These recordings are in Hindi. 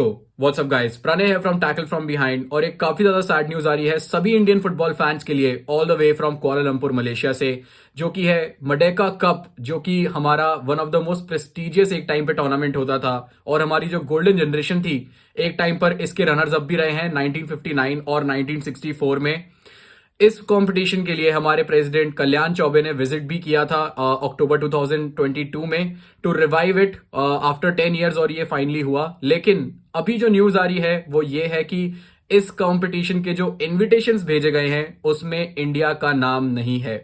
तो व्हाट्सअप गाइस, प्रणय है फ्रॉम टैकल फ्रॉम बिहाइंड। और एक काफी ज्यादा सैड न्यूज आ रही है सभी इंडियन फुटबॉल फैंस के लिए all the way from Kuala Lumpur Malaysia से, जो कि है मडेका कप, जो कि हमारा one of the most prestigious एक टाइम पे टूर्नामेंट होता था। और हमारी जो गोल्डन जनरेशन थी एक टाइम पर इसके रनर्स अप भी रहे हैं 1959 और 1964 में। इस कंपटीशन के लिए हमारे प्रेसिडेंट कल्याण चौबे ने विजिट भी किया था अक्टूबर 2022 में to revive it after 10 years, और ये फाइनली हुआ। लेकिन अभी जो न्यूज आ रही है वो ये है कि इस कंपटीशन के जो इनविटेशंस भेजे गए हैं उसमें इंडिया का नाम नहीं है।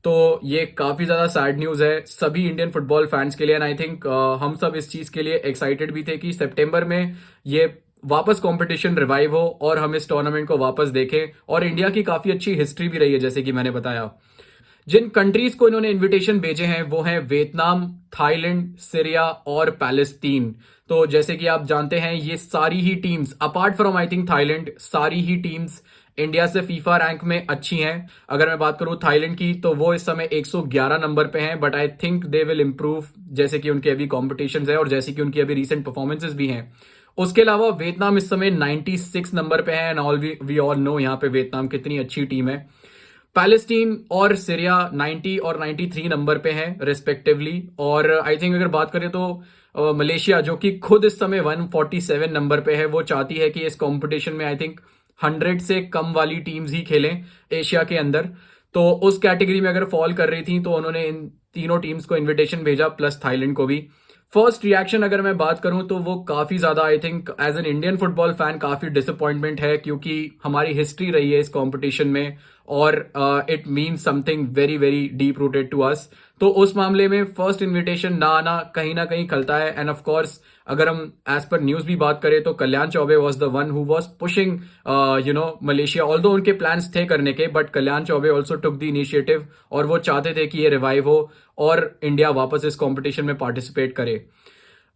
तो ये काफी ज्यादा सैड न्यूज है सभी इंडियन फुटबॉल फैंस के लिए। एंड आई थिंक हम सब इस चीज के लिए एक्साइटेड भी थे कि सितंबर में ये वापस कंपटीशन रिवाइव हो और हम इस टूर्नामेंट को वापस देखें। और इंडिया की काफी अच्छी हिस्ट्री भी रही है, जैसे कि मैंने बताया। जिन कंट्रीज को इन्होंने इनविटेशन भेजे हैं वो हैं वियतनाम, थाईलैंड, सीरिया और पैलेस्तीन। तो जैसे कि आप जानते हैं ये सारी ही teams apart from I think Thailand, सारी ही टीम्स इंडिया से फीफा रैंक में अच्छी हैं। अगर मैं बात करूं थाईलैंड की तो वो इस समय 111 नंबर पे हैं, but I think they will improve जैसे कि उनके अभी कॉम्पिटिशन है और जैसे कि उनकी अभी रिसेंट परफॉर्मेंसेस भी हैं। उसके अलावा वियतनाम इस समय 96 नंबर पे है and all we all know यहाँ पे वियतनाम कितनी अच्छी टीम है। पैलेस्टीन और सीरिया 90 और 93 नंबर पे हैं रिस्पेक्टिवली। और आई थिंक अगर बात करें तो मलेशिया, जो कि खुद इस समय 147 नंबर पे है, वो चाहती है कि इस कंपटीशन में आई थिंक 100 से कम वाली टीम्स ही खेलें एशिया के अंदर। तो उस कैटेगरी में अगर फॉल कर रही थी तो उन्होंने इन तीनों टीम्स को इनविटेशन भेजा, प्लस थाईलैंड को भी। फर्स्ट रिएक्शन अगर मैं बात करूं तो वो काफी ज्यादा I think as an Indian football fan काफी डिसअपॉइंटमेंट है, क्योंकि हमारी हिस्ट्री रही है इस कंपटीशन में और it means something very very deep rooted to us. तो उस मामले में फर्स्ट इनविटेशन ना आना कहीं ना कहीं खलता है। एंड ऑफ कोर्स अगर हम एज पर न्यूज भी बात करें तो Kalyan Chaubey was the one who was pushing Malaysia, although उनके प्लान्स थे करने के, but Kalyan Chaubey also took the initiative और वो चाहते थे कि ये रिवाइव हो और इंडिया वापस इस कॉम्पिटिशन में पार्टिसिपेट करे।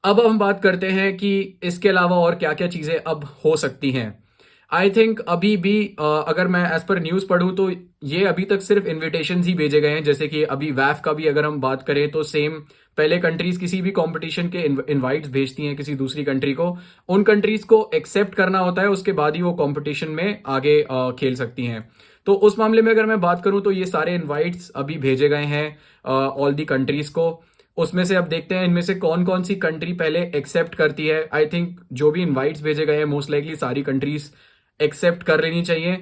अब हम बात करते हैं कि इसके अलावा और क्या क्या चीजें अब हो सकती हैं। आई थिंक अभी भी अगर मैं एज पर न्यूज पढ़ूं तो ये अभी तक सिर्फ इनविटेशन ही भेजे गए हैं। जैसे कि अभी वैफ का भी अगर हम बात करें तो सेम, पहले कंट्रीज किसी भी कंपटीशन के इनवाइट्स भेजती हैं किसी दूसरी कंट्री को, उन कंट्रीज को एक्सेप्ट करना होता है, उसके बाद ही वो कंपटीशन में आगे खेल सकती हैं। तो उस मामले में अगर मैं बात करूं तो ये सारे इनवाइट्स अभी भेजे गए हैं ऑल दी कंट्रीज को। उसमें से अब देखते हैं इनमें से कौन कौन सी कंट्री पहले एक्सेप्ट करती है। आई थिंक जो भी इनवाइट्स भेजे गए हैं मोस्ट लाइकली सारी कंट्रीज एक्सेप्ट कर लेनी चाहिए।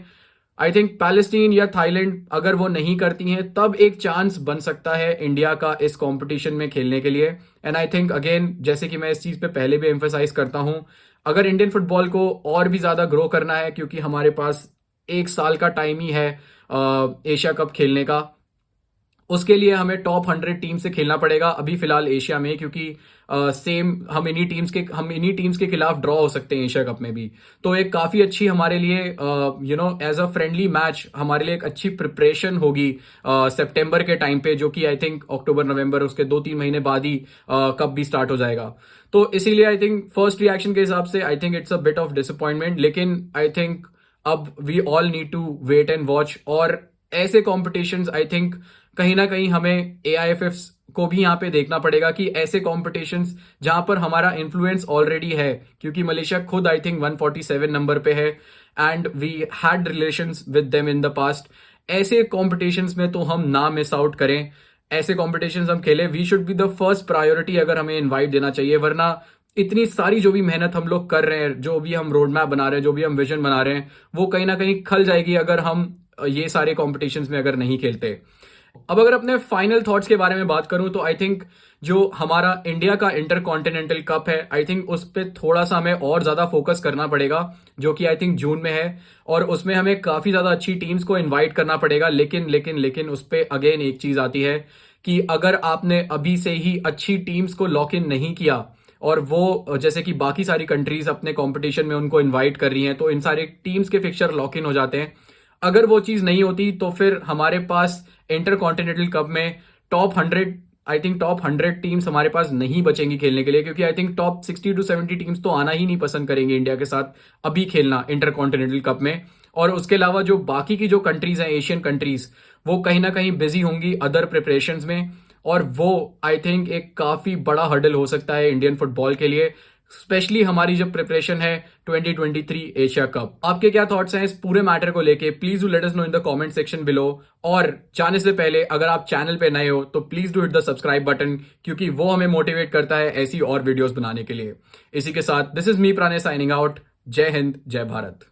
आई थिंक पैलेस्टीन या थाईलैंड अगर वो नहीं करती हैं तब एक चांस बन सकता है इंडिया का इस कंपटीशन में खेलने के लिए। एंड आई थिंक अगेन, जैसे कि मैं इस चीज पे पहले भी एम्फेसाइज करता हूं, अगर इंडियन फुटबॉल को और भी ज्यादा ग्रो करना है, क्योंकि हमारे पास एक साल का टाइम ही है एशिया कप खेलने का, उसके लिए हमें टॉप 100 टीम से खेलना पड़ेगा अभी फिलहाल एशिया में, क्योंकि सेम हम इन्हीं टीम्स के खिलाफ ड्रॉ हो सकते हैं एशिया कप में भी। तो एक काफी अच्छी हमारे लिए एज अ फ्रेंडली मैच हमारे लिए एक अच्छी प्रिपरेशन होगी सितंबर के टाइम पे, जो कि आई थिंक अक्टूबर नवंबर उसके 2-3 महीने बाद ही कप भी स्टार्ट हो जाएगा। तो इसीलिए आई थिंक फर्स्ट रिएक्शन के हिसाब से I think it's a bit of disappointment, लेकिन आई थिंक अब we all need to wait and watch. और ऐसे कॉम्पिटिशन्स आई थिंक कहीं ना कहीं हमें AIFF को भी यहाँ पे देखना पड़ेगा कि ऐसे कॉम्पिटिशन्स जहां पर हमारा इन्फ्लुएंस ऑलरेडी है, क्योंकि मलेशिया खुद आई थिंक 147 नंबर पे है and we had relations with them in the past. ऐसे कॉम्पिटिशन्स में तो हम ना मिस आउट करें, ऐसे कॉम्पिटिशन्स हम खेलें। We should be the first priority अगर हमें इन्वाइट देना चाहिए, वरना इतनी सारी जो भी मेहनत हम लोग कर रहे हैं, जो भी हम रोड मैप बना रहे हैं, जो भी हम विजन बना रहे हैं, वो कहीं ना कहीं खल जाएगी अगर हम ये सारे कॉम्पिटिशन्स में अगर नहीं खेलते। अब अगर अपने फाइनल थॉट्स के बारे में बात करूं तो आई थिंक जो हमारा इंडिया का इंटर कॉन्टिनेंटल कप है, आई थिंक उस पर थोड़ा सा हमें और ज्यादा फोकस करना पड़ेगा, जो कि आई थिंक जून में है। और उसमें हमें काफी ज्यादा अच्छी टीम्स को इनवाइट करना पड़ेगा। लेकिन लेकिन लेकिन उस पर अगेन एक चीज आती है कि अगर आपने अभी से ही अच्छी टीम्स को लॉक इन नहीं किया और वो जैसे कि बाकी सारी कंट्रीज अपने कंपटीशन में उनको इनवाइट कर रही हैं, तो इन सारे टीम्स के फिक्चर लॉक इन हो जाते हैं। अगर वो चीज नहीं होती तो फिर हमारे पास इंटर कॉन्टिनेंटल कप में टॉप 100 टीम्स हमारे पास नहीं बचेंगी खेलने के लिए, क्योंकि I think top 60 to 70 teams तो आना ही नहीं पसंद करेंगे इंडिया के साथ अभी खेलना इंटर कॉन्टिनेंटल कप में। और उसके अलावा जो बाकी की जो कंट्रीज हैं एशियन कंट्रीज, वो कहीं ना कहीं बिजी होंगी अदर प्रिपरेशंस में, और वो आई थिंक एक काफी बड़ा हर्डल हो सकता है इंडियन फुटबॉल के लिए। स्पेशली हमारी जो प्रिपरेशन है 2023 एशिया कप। आपके क्या थॉट्स हैं इस पूरे मैटर को लेके? Please do let us know in the comment section below. और जाने से पहले अगर आप चैनल पे नए हो तो please do hit the subscribe button, क्योंकि वो हमें मोटिवेट करता है ऐसी और वीडियोस बनाने के लिए। इसी के साथ this is me Pranay signing out. जय हिंद, जय भारत।